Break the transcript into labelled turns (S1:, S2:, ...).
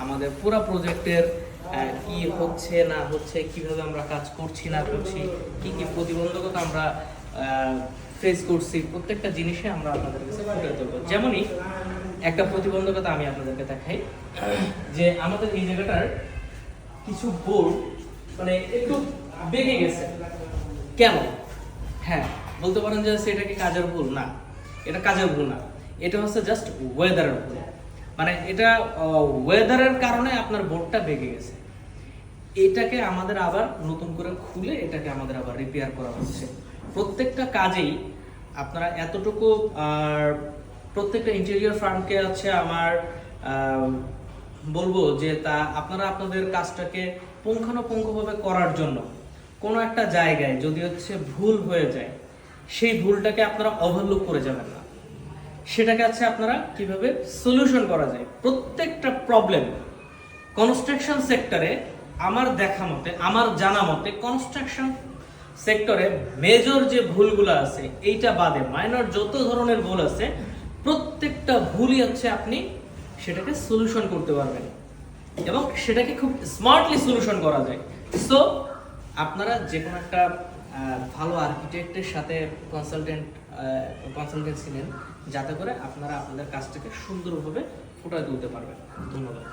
S1: আমাদের পুরো প্রজেক্টের কি হচ্ছে না হচ্ছে, কিভাবে আমরা কাজ করছি না করছি, কি কি প্রতিবন্ধকতা আমরা ফেস করছি, প্রত্যেকটা জিনিসে আমরা আপনাদের কাছে ফুটে তুলব। যেমনই একটা প্রতিবন্ধকতা আমি আপনাদেরকে দেখাই, যে আমাদের এই জায়গাটার কিছু বোর্ড মানে একটু বেঁকে গেছে। কেন? হ্যাঁ, বলতে পারেন যে সেটা কি কাজের ভুল? না, এটা কাজের ভুল না, এটা হচ্ছে জাস্ট ওয়েদারের ভুল। মানে এটা ওয়েদারের কারণে আপনার বোর্ডটা বেঁকে গেছে। এটাকে আমাদের আবার নতুন করে খুলে এটাকে আমাদের আবার রিপেয়ার করা হচ্ছে। প্রত্যেকটা কাজেই আপনারা এতটুকু, আর প্রত্যেকটা ইন্টেরিয়র ফার্মকে আছে আমার বলবো যে তা আপনারা আপনাদের কাজটাকে পুঙ্খানুপুঙ্খভাবে করার জন্য কোনো একটা জায়গায় যদি হচ্ছে ভুল হয়ে যায়, সেই ভুলটাকে আপনারা ওভারলুক করে যাবেন না। সেটাকে আছে আপনারা কিভাবে সলিউশন করা যায়। প্রত্যেকটা প্রবলেম কনস্ট্রাকশন সেক্টরে আমার দেখা মতে, আমার জানা মতে, কনস্ট্রাকশন সেক্টরে মেজর যে ভুলগুলো আছে এইটা বাদে মাইনর যত ধরনের ভুল আছে, প্রত্যেকটা ভুলই হচ্ছে আপনি সেটাকে সলিউশন করতে পারবেন এবং সেটাকে খুব স্মার্টলি সলিউশন করা যায়। সো আপনারা যে কোনো একটা ভালো আর্কিটেক্টের সাথে কনসালটেন্সি নেন, যাতে করে আপনারা আপনাদের কাজটাকে সুন্দরভাবে ফুটিয়ে তুলতে পারবেন। ধন্যবাদ।